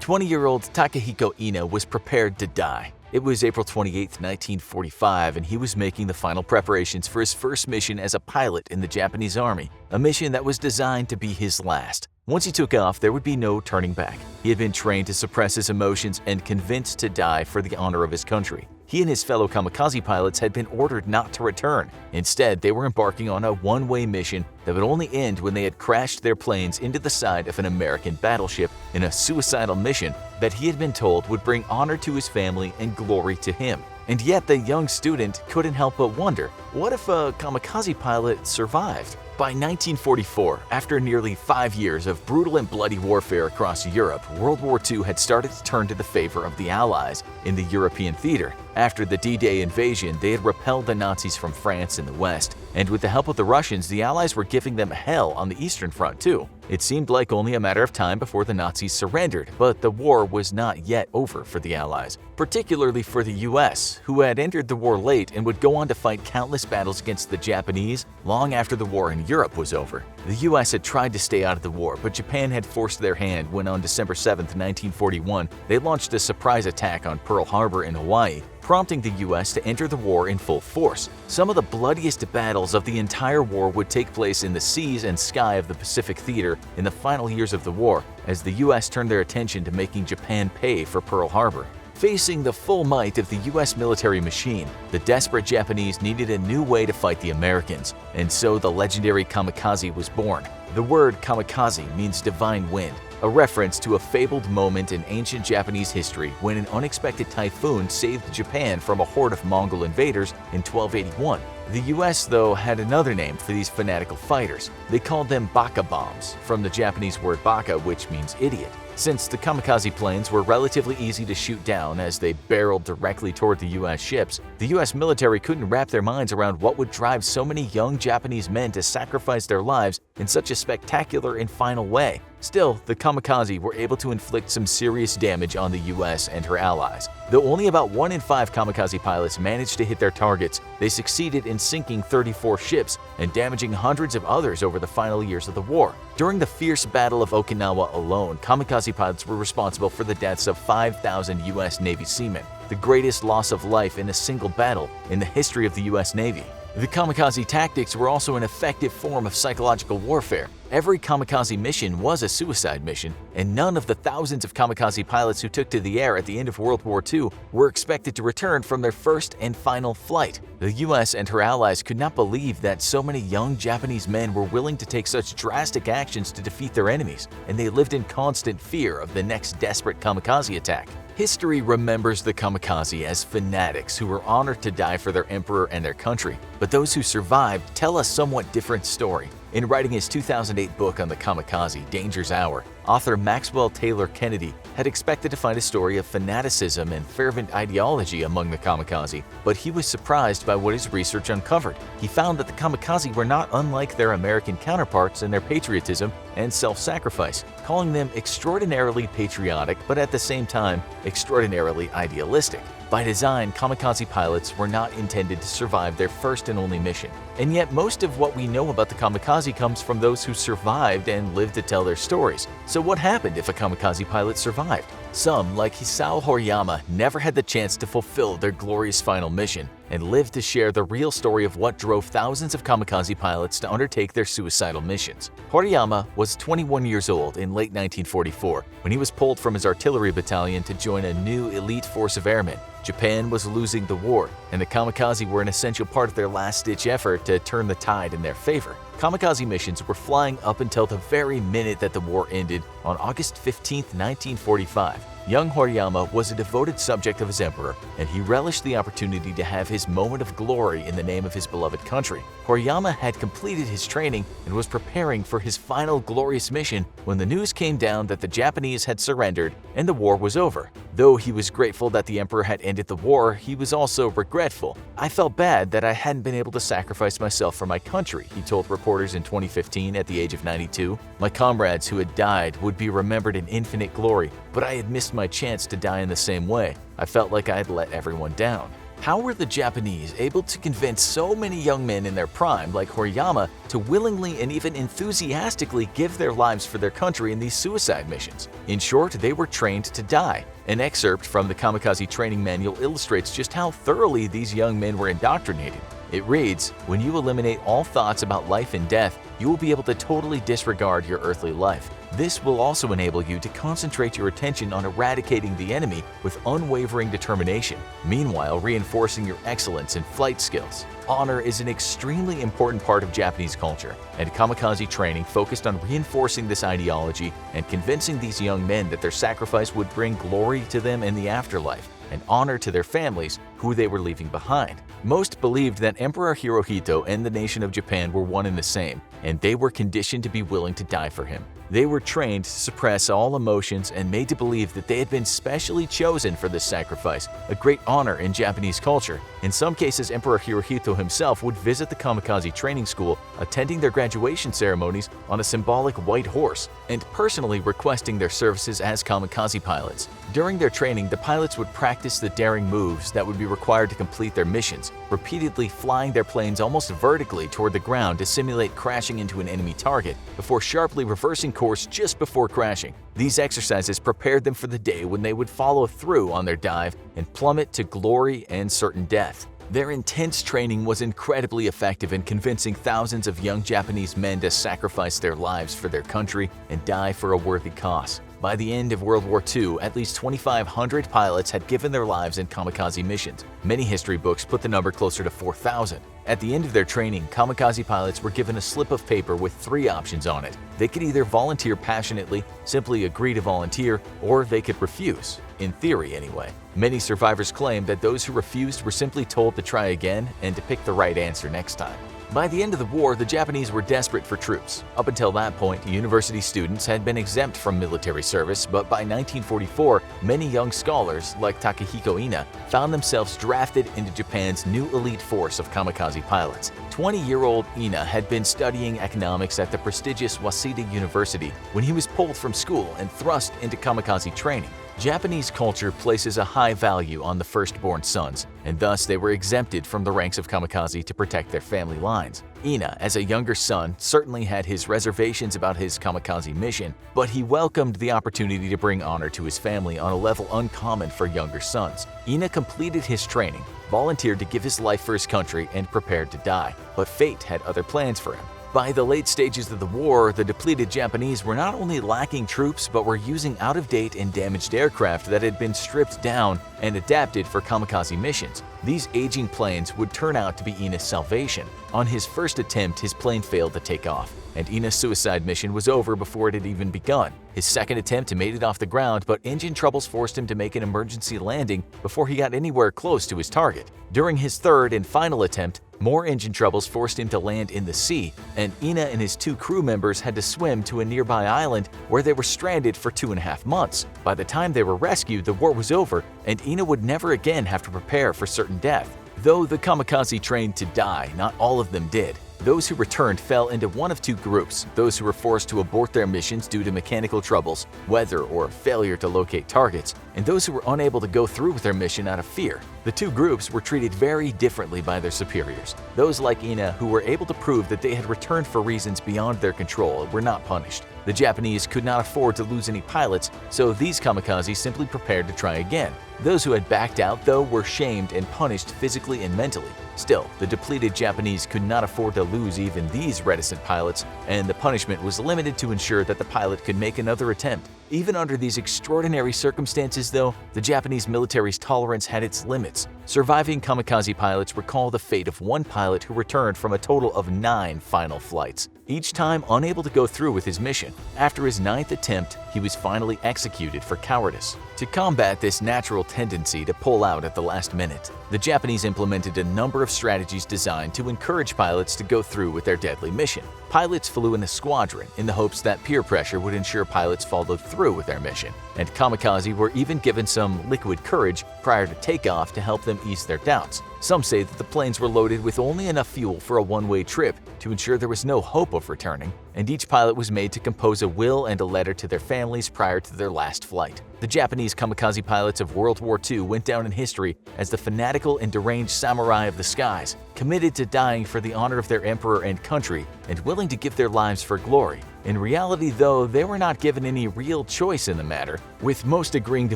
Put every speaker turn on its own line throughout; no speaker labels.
20-year-old Takehiko Ino was prepared to die. It was April 28, 1945, and he was making the final preparations for his first mission as a pilot in the Japanese Army, a mission that was designed to be his last. Once he took off, there would be no turning back. He had been trained to suppress his emotions and convinced to die for the honor of his country. He and his fellow kamikaze pilots had been ordered not to return. Instead, they were embarking on a one-way mission that would only end when they had crashed their planes into the side of an American battleship in a suicidal mission that he had been told would bring honor to his family and glory to him. And yet the young student couldn't help but wonder, what if a kamikaze pilot survived? By 1944, after nearly 5 years of brutal and bloody warfare across Europe, World War II had started to turn to the favor of the Allies in the European theater. After the D-Day invasion, they had repelled the Nazis from France in the west, and with the help of the Russians, the Allies were giving them hell on the Eastern Front too. It seemed like only a matter of time before the Nazis surrendered, but the war was not yet over for the Allies, particularly for the US, who had entered the war late and would go on to fight countless battles against the Japanese long after the war in Europe was over. The US had tried to stay out of the war, but Japan had forced their hand when on December 7, 1941, they launched a surprise attack on Pearl Harbor in Hawaii, prompting the US to enter the war in full force. Some of the bloodiest battles of the entire war would take place in the seas and sky of the Pacific Theater in the final years of the war, as the US turned their attention to making Japan pay for Pearl Harbor. Facing the full might of the US military machine, the desperate Japanese needed a new way to fight the Americans, and so the legendary kamikaze was born. The word kamikaze means divine wind, a reference to a fabled moment in ancient Japanese history when an unexpected typhoon saved Japan from a horde of Mongol invaders in 1281. The US, though, had another name for these fanatical fighters. They called them baka bombs, from the Japanese word baka, which means idiot. Since the kamikaze planes were relatively easy to shoot down as they barreled directly toward the US ships, the US military couldn't wrap their minds around what would drive so many young Japanese men to sacrifice their lives in such a spectacular and final way. Still, the kamikaze were able to inflict some serious damage on the US and her allies. Though only about 1 in 5 kamikaze pilots managed to hit their targets, they succeeded in sinking 34 ships and damaging hundreds of others over the final years of the war. During the fierce Battle of Okinawa alone, kamikaze pilots were responsible for the deaths of 5,000 US Navy seamen, the greatest loss of life in a single battle in the history of the US Navy. The kamikaze tactics were also an effective form of psychological warfare. Every kamikaze mission was a suicide mission, and none of the thousands of kamikaze pilots who took to the air at the end of World War II were expected to return from their first and final flight. The US and her allies could not believe that so many young Japanese men were willing to take such drastic actions to defeat their enemies, and they lived in constant fear of the next desperate kamikaze attack. History remembers the kamikaze as fanatics who were honored to die for their emperor and their country, but those who survived tell a somewhat different story. In writing his 2008 book on the kamikaze, Danger's Hour, author Maxwell Taylor Kennedy had expected to find a story of fanaticism and fervent ideology among the kamikaze, but he was surprised by what his research uncovered. He found that the kamikaze were not unlike their American counterparts in their patriotism and self-sacrifice, calling them extraordinarily patriotic but at the same time extraordinarily idealistic. By design, kamikaze pilots were not intended to survive their first and only mission. And yet most of what we know about the kamikaze comes from those who survived and lived to tell their stories. So what happened if a kamikaze pilot survived? Some, like Hisao Horiyama, never had the chance to fulfill their glorious final mission and lived to share the real story of what drove thousands of kamikaze pilots to undertake their suicidal missions. Horiyama was 21 years old in late 1944 when he was pulled from his artillery battalion to join a new elite force of airmen. Japan was losing the war, and the kamikaze were an essential part of their last-ditch effort to turn the tide in their favor. Kamikaze missions were flying up until the very minute that the war ended on August 15, 1945. Young Horiyama was a devoted subject of his emperor, and he relished the opportunity to have his moment of glory in the name of his beloved country. Horiyama had completed his training and was preparing for his final glorious mission when the news came down that the Japanese had surrendered and the war was over. Though he was grateful that the emperor had ended the war, he was also regretful. "I felt bad that I hadn't been able to sacrifice myself for my country," he told reporters in 2015 at the age of 92. "My comrades who had died would be remembered in infinite glory, but I had missed my chance to die in the same way. I felt like I had let everyone down." How were the Japanese able to convince so many young men in their prime, like Horiyama, to willingly and even enthusiastically give their lives for their country in these suicide missions? In short, they were trained to die. An excerpt from the Kamikaze training manual illustrates just how thoroughly these young men were indoctrinated. It reads, "When you eliminate all thoughts about life and death, you will be able to totally disregard your earthly life. This will also enable you to concentrate your attention on eradicating the enemy with unwavering determination, meanwhile reinforcing your excellence in flight skills." Honor is an extremely important part of Japanese culture, and Kamikaze training focused on reinforcing this ideology and convincing these young men that their sacrifice would bring glory to them in the afterlife and honor to their families who they were leaving behind. Most believed that Emperor Hirohito and the nation of Japan were one and the same, and they were conditioned to be willing to die for him. They were trained to suppress all emotions and made to believe that they had been specially chosen for this sacrifice, a great honor in Japanese culture. In some cases, Emperor Hirohito himself would visit the Kamikaze training school, attending their graduation ceremonies on a symbolic white horse, and personally requesting their services as kamikaze pilots. During their training, the pilots would practice the daring moves that would be required to complete their missions, repeatedly flying their planes almost vertically toward the ground to simulate crashing into an enemy target before sharply reversing course just before crashing. These exercises prepared them for the day when they would follow through on their dive and plummet to glory and certain death. Their intense training was incredibly effective in convincing thousands of young Japanese men to sacrifice their lives for their country and die for a worthy cause. By the end of World War II, at least 2,500 pilots had given their lives in kamikaze missions. Many history books put the number closer to 4,000. At the end of their training, kamikaze pilots were given a slip of paper with 3 options on it. They could either volunteer passionately, simply agree to volunteer, or they could refuse. In theory, anyway. Many survivors claim that those who refused were simply told to try again and to pick the right answer next time. By the end of the war, the Japanese were desperate for troops. Up until that point, university students had been exempt from military service, but by 1944, many young scholars, like Takehiko Ina, found themselves drafted into Japan's new elite force of kamikaze pilots. 20-year-old Ina had been studying economics at the prestigious Waseda University when he was pulled from school and thrust into kamikaze training. Japanese culture places a high value on the firstborn sons, and thus they were exempted from the ranks of kamikaze to protect their family lines. Ina, as a younger son, certainly had his reservations about his kamikaze mission, but he welcomed the opportunity to bring honor to his family on a level uncommon for younger sons. Ina completed his training, volunteered to give his life for his country, and prepared to die, but fate had other plans for him. By the late stages of the war, the depleted Japanese were not only lacking troops but were using out-of-date and damaged aircraft that had been stripped down and adapted for kamikaze missions. These aging planes would turn out to be Ina's salvation. On his first attempt, his plane failed to take off, and Ina's suicide mission was over before it had even begun. His second attempt made it off the ground, but engine troubles forced him to make an emergency landing before he got anywhere close to his target. During his third and final attempt, more engine troubles forced him to land in the sea, and Ina and his 2 crew members had to swim to a nearby island where they were stranded for 2.5 months. By the time they were rescued, the war was over, and Ina would never again have to prepare for certain death. Though the kamikaze trained to die, not all of them did. Those who returned fell into one of 2 groups: those who were forced to abort their missions due to mechanical troubles, weather, or failure to locate targets, and those who were unable to go through with their mission out of fear. The 2 groups were treated very differently by their superiors. Those like Ina, who were able to prove that they had returned for reasons beyond their control, were not punished. The Japanese could not afford to lose any pilots, so these kamikaze simply prepared to try again. Those who had backed out, though, were shamed and punished physically and mentally. Still, the depleted Japanese could not afford to lose even these reticent pilots, and the punishment was limited to ensure that the pilot could make another attempt. Even under these extraordinary circumstances, though, the Japanese military's tolerance had its limits. Surviving kamikaze pilots recall the fate of one pilot who returned from a total of 9 final flights, each time unable to go through with his mission. After his 9th attempt, he was finally executed for cowardice. To combat this natural tendency to pull out at the last minute, the Japanese implemented a number of strategies designed to encourage pilots to go through with their deadly mission. Pilots flew in a squadron in the hopes that peer pressure would ensure pilots followed through with their mission, and kamikaze were even given some liquid courage prior to takeoff to help them ease their doubts. Some say that the planes were loaded with only enough fuel for a one-way trip to ensure there was no hope of returning, and each pilot was made to compose a will and a letter to their families prior to their last flight. The Japanese kamikaze pilots of World War II went down in history as the fanatical and deranged samurai of the skies, committed to dying for the honor of their emperor and country and willing to give their lives for glory. In reality, though, they were not given any real choice in the matter, with most agreeing to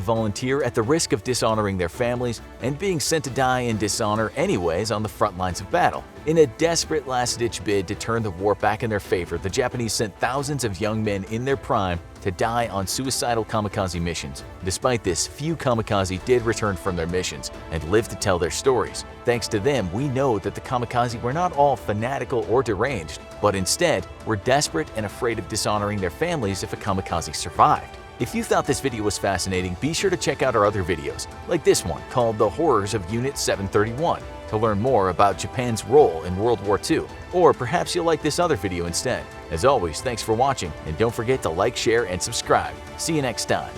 volunteer at the risk of dishonoring their families and being sent to die in dishonor anyways on the front lines of battle. In a desperate last-ditch bid to turn the war back in their favor, the Japanese sent thousands of young men in their prime to die on suicidal kamikaze missions. Despite this, few kamikaze did return from their missions and lived to tell their stories. Thanks to them, we know that the kamikaze were not all fanatical or deranged, but instead were desperate and afraid of dishonoring their families if a kamikaze survived. If you thought this video was fascinating, be sure to check out our other videos, like this one called The Horrors of Unit 731, to learn more about Japan's role in World War II. Or perhaps you'll like this other video instead. As always, thanks for watching, and don't forget to like, share, and subscribe. See you next time.